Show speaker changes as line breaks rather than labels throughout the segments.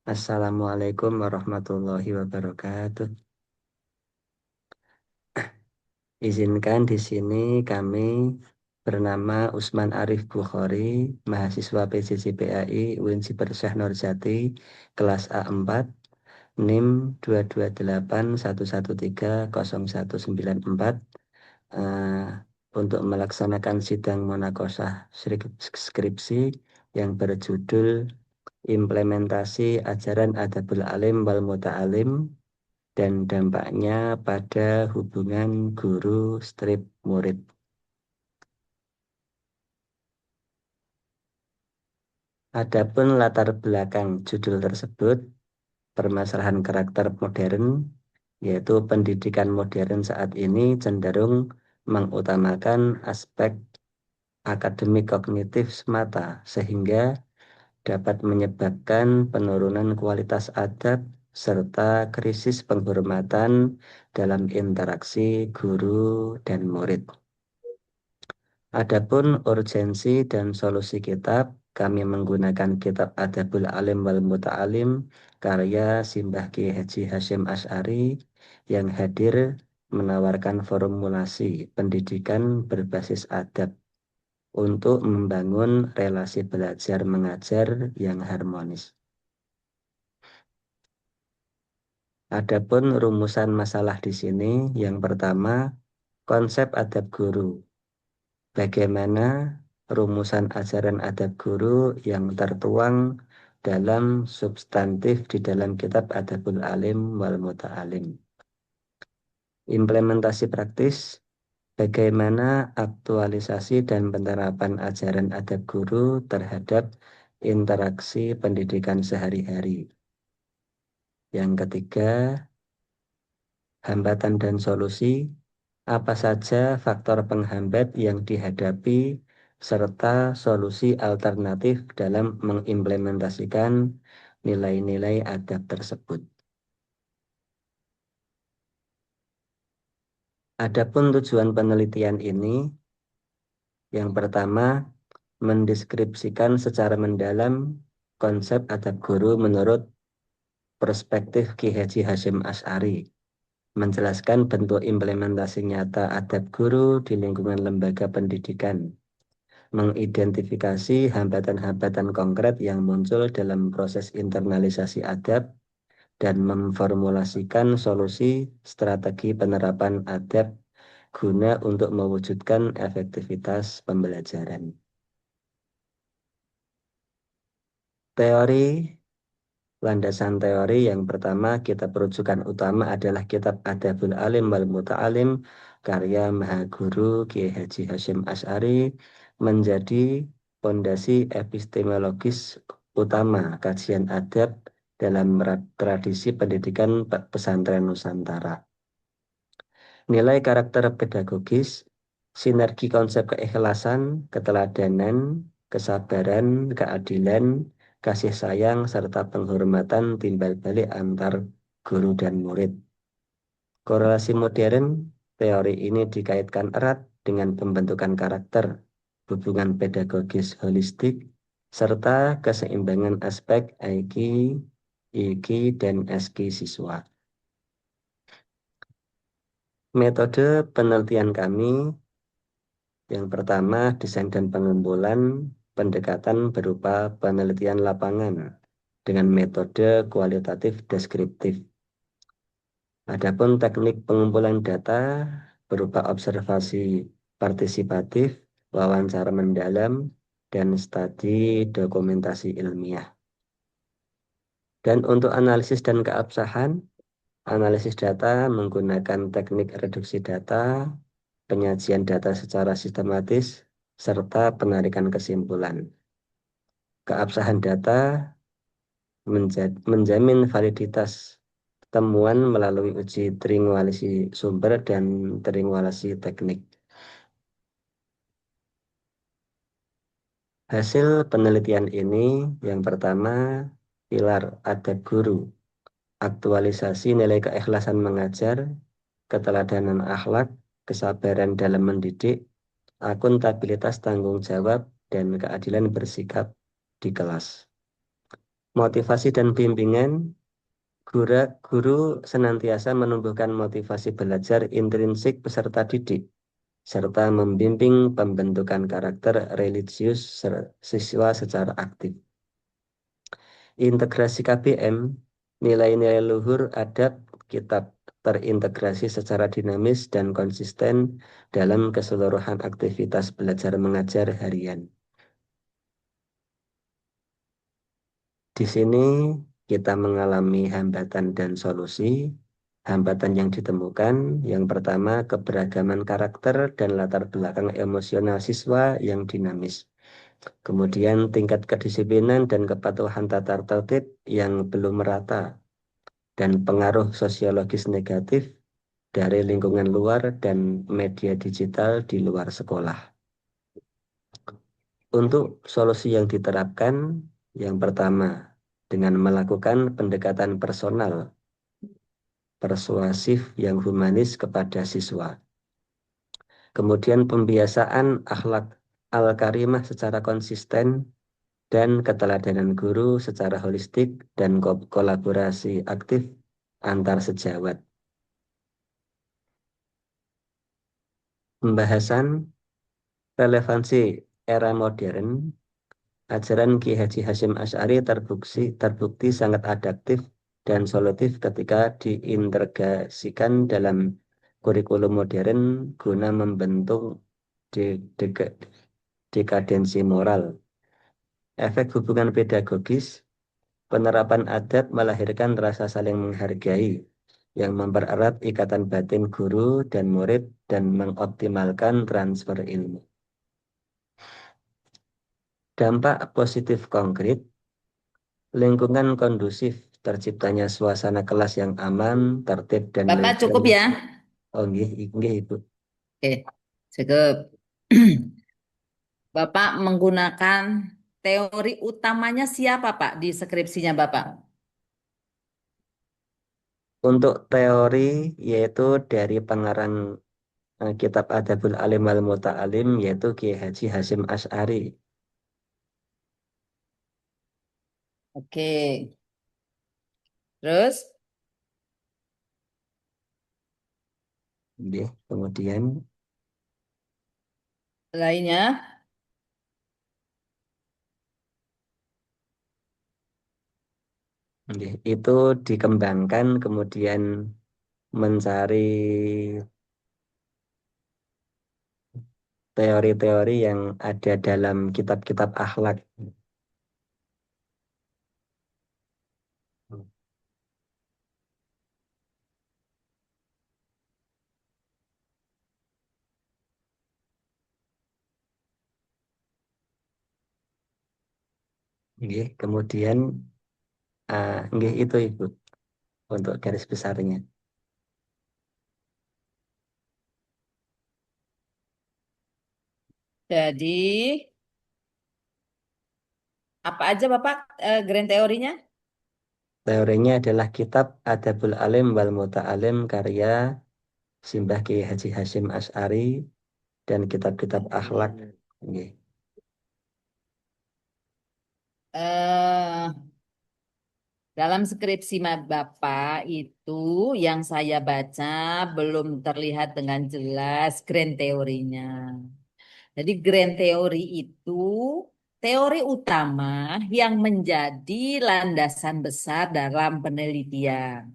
Assalamualaikum warahmatullahi wabarakatuh. Izinkan di sini kami bernama Usman Arif Bukhari, mahasiswa PJJ UIN Syah Nurjati, kelas A4, NIM 22811309194, eh, untuk melaksanakan sidang munaqosyah skripsi yang berjudul Implementasi Ajaran Adabul Alim wal Muta'alim dan dampaknya pada hubungan guru/murid. Adapun latar belakang judul tersebut, permasalahan karakter modern, yaitu pendidikan modern saat ini cenderung mengutamakan aspek akademik kognitif semata, sehingga dapat menyebabkan penurunan kualitas adab serta krisis penghormatan dalam interaksi guru dan murid. Adapun urgensi dan solusi kitab, kami menggunakan kitab Adabul Alim wal Muta'alim karya Simbah Ki Haji Hasyim Asy'ari yang hadir menawarkan formulasi pendidikan berbasis adab untuk membangun relasi belajar mengajar yang harmonis. Adapun rumusan masalah di sini, yang pertama, konsep adab guru. Bagaimana rumusan ajaran adab guru yang tertuang dalam substantif di dalam kitab Adabul Alim wal Muta'alim. Implementasi praktis, bagaimana aktualisasi dan penerapan ajaran adab guru terhadap interaksi pendidikan sehari-hari. Yang ketiga, hambatan dan solusi, apa saja faktor penghambat yang dihadapi serta solusi alternatif dalam mengimplementasikan nilai-nilai adab tersebut. Adapun tujuan penelitian ini, yang pertama, mendeskripsikan secara mendalam konsep adab guru menurut perspektif Ki Haji Hasyim Asy'ari, menjelaskan bentuk implementasi nyata adab guru di lingkungan lembaga pendidikan, mengidentifikasi hambatan-hambatan konkret yang muncul dalam proses internalisasi adab, dan memformulasikan solusi strategi penerapan adab guna untuk mewujudkan efektivitas pembelajaran. Teori, landasan teori yang pertama, kitab rujukan utama adalah kitab Adabul Alim wal Muta'alim karya Mahaguru Kiai Haji Hasyim Asy'ari, menjadi fondasi epistemologis utama kajian adab dalam tradisi pendidikan pesantren Nusantara. Nilai karakter pedagogis, sinergi konsep keikhlasan, keteladanan, kesabaran, keadilan, kasih sayang, serta penghormatan timbal balik antar guru dan murid. Korelasi modern, teori ini dikaitkan erat dengan pembentukan karakter, hubungan pedagogis holistik, serta keseimbangan aspek IQ, IQ, dan SQ siswa. Metode penelitian kami, yang pertama, desain dan pengumpulan pendekatan berupa penelitian lapangan dengan metode kualitatif deskriptif. Adapun teknik pengumpulan data berupa observasi partisipatif, wawancara mendalam, dan studi dokumentasi ilmiah. Dan untuk analisis dan keabsahan, analisis data menggunakan teknik reduksi data, penyajian data secara sistematis, serta penarikan kesimpulan. Keabsahan data menjamin validitas temuan melalui uji triangulasi sumber dan triangulasi teknik. Hasil penelitian ini, yang pertama, pilar adab guru, aktualisasi nilai keikhlasan mengajar, keteladanan akhlak, kesabaran dalam mendidik, akuntabilitas tanggung jawab, dan keadilan bersikap di kelas. Motivasi dan bimbingan, guru senantiasa menumbuhkan motivasi belajar intrinsik peserta didik, serta membimbing pembentukan karakter religius siswa secara aktif. Integrasi KBM, nilai-nilai luhur adab kitab terintegrasi secara dinamis dan konsisten dalam keseluruhan aktivitas belajar mengajar harian. Di sini kita mengalami hambatan dan solusi. Hambatan yang ditemukan, yang pertama keberagaman karakter dan latar belakang emosional siswa yang dinamis. Kemudian tingkat kedisiplinan dan kepatuhan tata tertib yang belum merata dan pengaruh sosiologis negatif dari lingkungan luar dan media digital di luar sekolah. Untuk solusi yang diterapkan, yang pertama dengan melakukan pendekatan personal persuasif yang humanis kepada siswa. Kemudian pembiasaan akhlak al-karimah secara konsisten dan keteladanan guru secara holistik dan kolaborasi aktif antar sejawat. Pembahasan relevansi era modern, ajaran Ki Haji Hashim Asy'ari terbukti sangat adaptif dan solutif ketika diintegrasikan dalam kurikulum modern guna membentuk de- deka- dekadensi moral. Efek hubungan pedagogis, penerapan adab melahirkan rasa saling menghargai yang mempererat ikatan batin guru dan murid dan mengoptimalkan transfer ilmu. Dampak positif konkret, lingkungan kondusif, terciptanya suasana kelas yang aman, tertib dan
Bapak cukup ya?
oh nggih, nggih Ibu.
Oke, cukup. Bapak menggunakan teori utamanya siapa, Pak, di skripsinya Bapak?
Untuk teori yaitu dari pengarang kitab Adabul Alim wal Muta'alim yaitu Ki Haji Hashim Asy'ari.
Oke, terus
Nggih, kemudian
lainnya?
nggih, itu dikembangkan kemudian mencari teori-teori yang ada dalam kitab-kitab akhlak. Nggih, kemudian nggih itu Ibu untuk garis besarnya.
Jadi, apa aja Bapak grand teorinya?
Teorinya adalah kitab Adabul Alim wal Muta'alim karya Simbah Kiai Haji Hashim Asy'ari dan kitab-kitab akhlak. Nggih.
Eh, dalam skripsi Bapak itu yang saya baca belum terlihat dengan jelas grand teorinya. Jadi grand teori itu teori utama yang menjadi landasan besar dalam penelitian.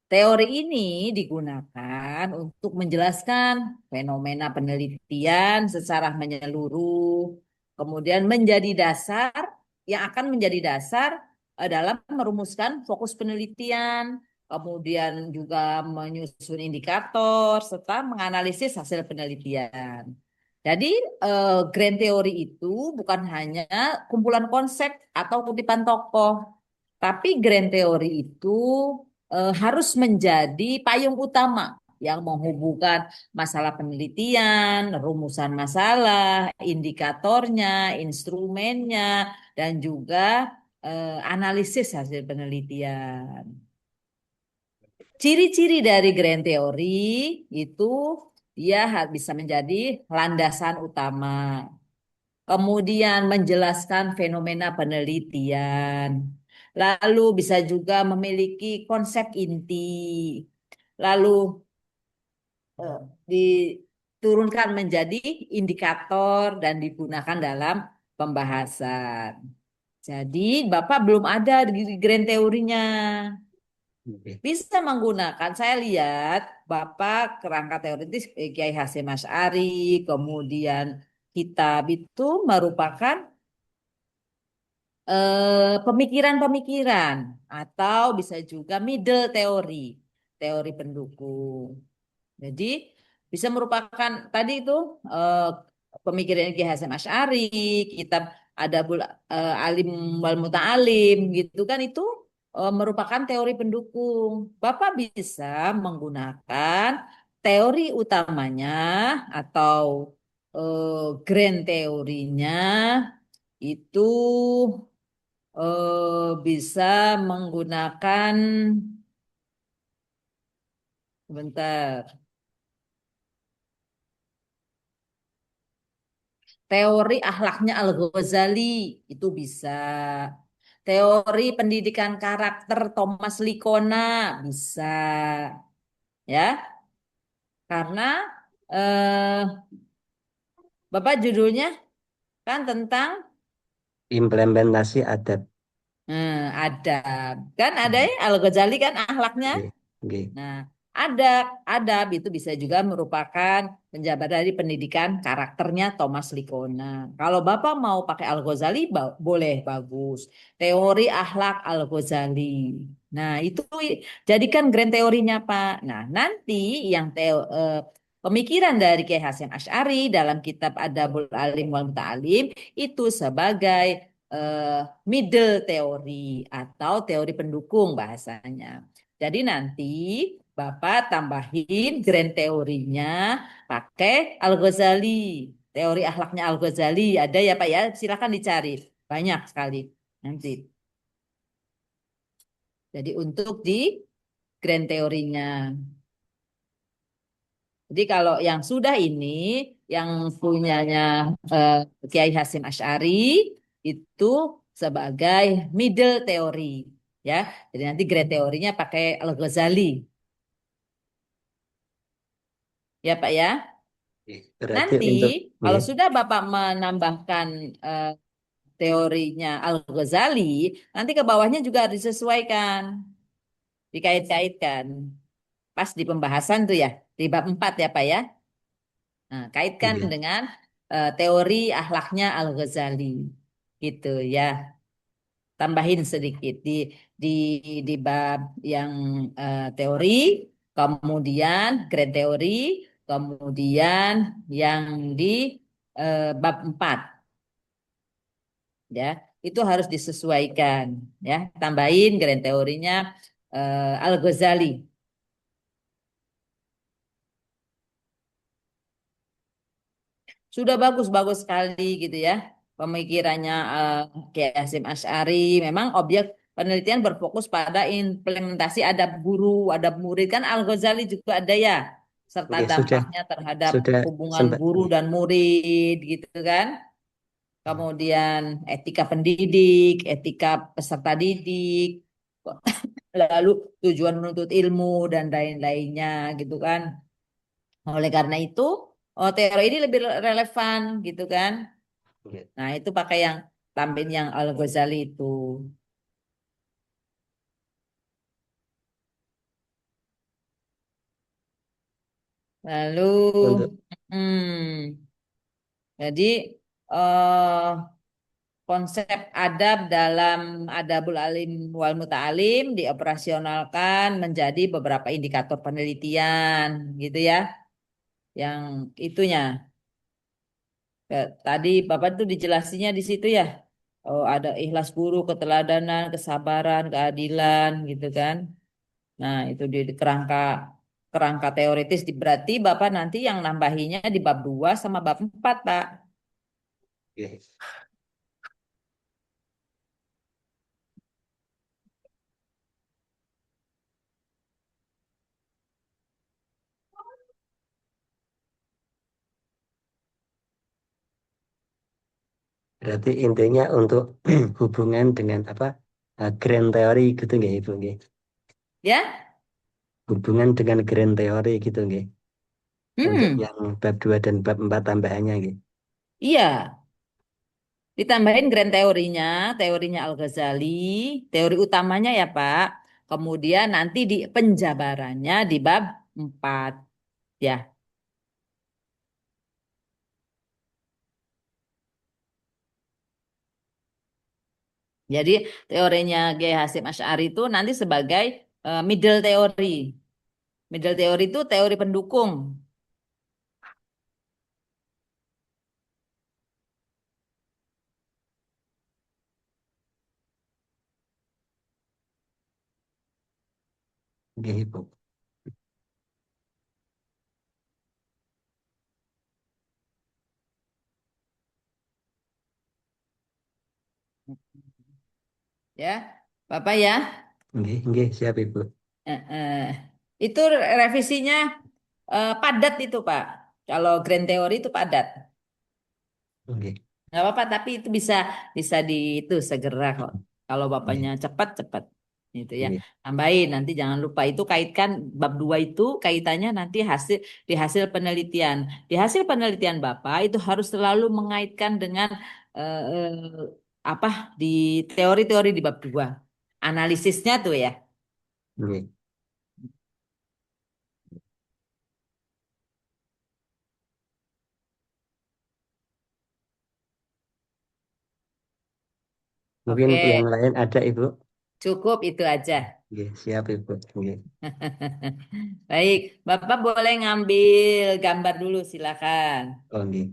Teori ini digunakan untuk menjelaskan fenomena penelitian secara menyeluruh, kemudian menjadi dasar yang akan menjadi dasar dalam merumuskan fokus penelitian, kemudian juga menyusun indikator serta menganalisis hasil penelitian. Jadi, grand teori itu bukan hanya kumpulan konsep atau kutipan tokoh, tapi grand teori itu harus menjadi payung utama yang menghubungkan masalah penelitian, rumusan masalah, indikatornya, instrumennya, dan juga analisis hasil penelitian. Ciri-ciri dari grand teori itu dia bisa menjadi landasan utama. Kemudian menjelaskan fenomena penelitian. Lalu bisa juga memiliki konsep inti. Lalu eh, diturunkan menjadi indikator dan digunakan dalam pembahasan. Jadi Bapak belum ada di grand teorinya.
Oke.
Bisa menggunakan, saya lihat Bapak kerangka teoritis Kiai Hasyim Asy'ari, kemudian kitab itu merupakan pemikiran-pemikiran atau bisa juga middle teori, teori pendukung. Jadi bisa merupakan tadi itu eh, pemikiran Ki Hasyim Asy'ari, kitab Adabul Alim wal Muta'alim gitu kan itu merupakan teori pendukung. Bapak bisa menggunakan teori utamanya atau grand teorinya itu bisa menggunakan bentar. Teori akhlaknya Al-Ghazali itu bisa. Teori pendidikan karakter Thomas Likona bisa. Ya, karena eh, Bapak judulnya kan tentang
Implementasi adat.
ada. Kan ada
Hmm.
ya Al-Ghazali kan akhlaknya.
Oke. Oke.
Nah, adab itu bisa juga merupakan penjabat dari pendidikan karakternya Thomas Likona. Kalau Bapak mau pakai Al-Ghazali, boleh, bagus. Teori akhlak Al-Ghazali. Nah, itu jadikan grand teorinya, Pak. Nah, nanti yang pemikiran dari Kiai Hasyim Asy'ari dalam kitab Adabul Alim wal Muta'alim itu sebagai eh, middle teori atau teori pendukung bahasanya. Jadi nanti Bapak tambahin grand teorinya pakai Al-Ghazali. Teori akhlaknya Al-Ghazali ada ya Pak ya, silakan dicari. Banyak sekali nanti. Jadi untuk di grand teorinya. Jadi kalau yang sudah ini, yang punyanya eh, Kiai Hasyim Asy'ari itu sebagai middle teori ya. Jadi nanti grand teorinya pakai Al-Ghazali ya Pak ya.
Oke. Berarti
Nanti
untuk
kalau
nggih,
sudah Bapak menambahkan teorinya Al-Ghazali, nanti ke bawahnya juga harus disesuaikan, dikait-kaitkan. Pas di pembahasan tuh ya, di bab 4 ya Pak ya. Nah, kaitkan
nggih.
dengan teori akhlaknya Al-Ghazali. Gitu ya. Tambahin sedikit di di bab yang teori, kemudian grand teori, kemudian yang di bab 4 ya. Itu harus disesuaikan ya. Tambahin grand teorinya Al-Ghazali. Sudah bagus-bagus sekali gitu ya. Pemikirannya Kiai Hasyim Asy'ari memang objek penelitian berfokus pada implementasi adab guru, adab murid kan Al-Ghazali juga ada ya, serta
Oke,
dampaknya terhadap
sudah
hubungan
sempat
guru
nggih.
dan murid gitu kan. Kemudian etika pendidik, etika peserta didik, lalu tujuan menuntut ilmu dan lain-lainnya gitu kan. Oleh karena itu, teori ini lebih relevan gitu kan.
Nggih.
Nah, itu pakai yang tambahin yang Al-Ghazali itu.
Untuk
Lalu, jadi eh, konsep adab dalam Adabul Alim wal Muta'alim dioperasionalkan menjadi beberapa indikator penelitian, gitu ya. Yang itunya. Tadi Bapak tuh dijelasinya di situ ya. Oh, ada ikhlas guru, keteladanan, kesabaran, keadilan, gitu kan. Nah, itu di kerangka kerangka teoritis berarti Bapak nanti yang nambahinya di bab 2 sama bab 4 Pak.
nggih. Berarti intinya untuk hubungan dengan apa? grand teori gitu nggih Ibu nggih.
Ya,
Hubungan dengan grand teori gitu nggih. Untuk
hmm,
yang bab 2 dan bab 4 tambahannya nggih.
iya. Ditambahin grand teorinya, teorinya Al-Ghazali, teori utamanya ya Pak. Kemudian nanti di penjabarannya di bab 4 ya. Jadi teorinya G. Hasyim Asy'ari itu nanti sebagai middle teori. Middle teori itu teori pendukung.
Nggih Ibu.
Ya, Bapak ya.
Nggih, nggih siap Ibu.
Eh, eh. Itu revisinya padat itu Pak. Kalau grand teori itu padat.
Nggih,
Nggak apa-apa, tapi itu bisa bisa di itu segera kok. Kalau bapaknya
nggih,
cepat cepat gitu ya.
nggih,
Tambahin nanti jangan lupa itu kaitkan bab 2 itu kaitannya nanti di hasil penelitian. Di hasil penelitian Bapak itu harus selalu mengaitkan dengan apa di teori-teori di bab 2. Analisisnya tuh ya.
nggih. Mungkin
Oke,
yang lain ada Ibu.
cukup itu aja.
Nggih, siap Ibu. Nggih.
Baik, Bapak boleh ngambil gambar dulu silakan.
Oh, nggih.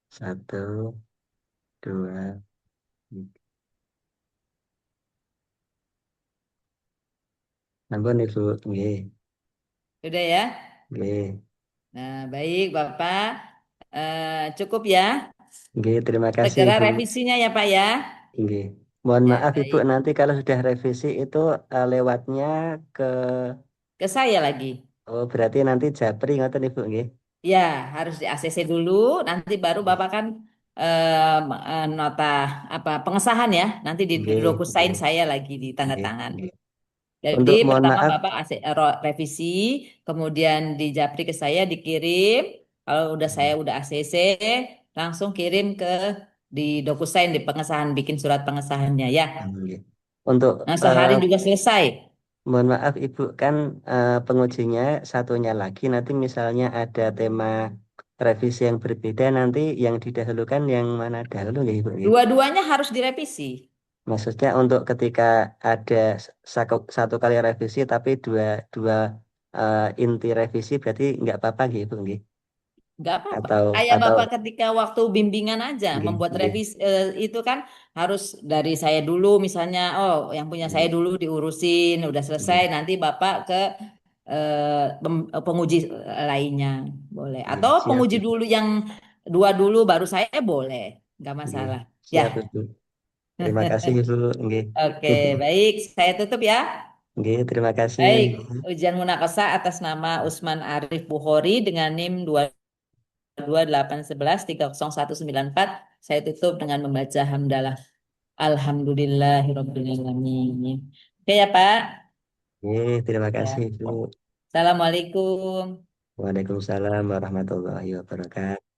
Satu, dua, tiga. Ampun Ibu. Nggih,
Sudah ya?
nggih.
Nah, baik Bapak. Cukup ya.
Nggih, terima kasih
Segera
Ibu.
revisinya ya Pak ya.
Nggih. Mohon
Ya,
maaf Ibu,
baik.
nanti kalau sudah revisi itu lewatnya ke
Ke saya lagi.
oh berarti nanti Japri ngoten Ibu nggih.
Ya, harus di ACC dulu. Nanti baru
Nggih,
Bapak kan nota apa pengesahan ya. Nanti di
nggih,
DocuSign
nggih,
saya lagi di tanda
nggih,
tangan.
nggih.
Jadi
Untuk mohon
pertama
maaf,
Bapak revisi, kemudian di Japri ke saya dikirim. Kalau udah saya udah ACC, langsung kirim ke di DocuSign di pengesahan bikin surat pengesahannya ya.
nggih. Untuk
Nah, sehari juga selesai.
mohon maaf Ibu kan pengujinya satunya lagi nanti misalnya ada tema revisi yang berbeda nanti yang didahulukan yang mana dahulu nggih Ibu nggih?
Dua-duanya harus direvisi.
Maksudnya untuk ketika ada satu kali revisi tapi dua dua inti revisi berarti nggak apa-apa nggih Ibu nggih?
Nggak apa-apa.
Atau
Kayak
atau
Bapak ketika waktu bimbingan aja
nggih
membuat
nggih
revisi itu kan harus dari saya dulu misalnya, oh yang punya saya
nggih
dulu diurusin, udah selesai
nggih
nanti Bapak ke penguji lainnya boleh.
nggih
Atau
siap
penguji
Ibu.
dulu yang dua dulu baru saya boleh, nggak
Nggih
masalah. Ya,
siap Ibu. Terima kasih Ibu nggih.
oke, baik. Saya tutup ya.
Nggih, terima kasih.
Baik, ujian munakosah atas nama Usman Arif Bukhori dengan NIM 22811309194. Saya tutup dengan membaca hamdalah. Alhamdulillahirrabbilalamin. Oke ya Pak.
Nggih, terima kasih
Ya.
Ibu.
Assalamualaikum.
Waalaikumsalam warahmatullahi wabarakatuh.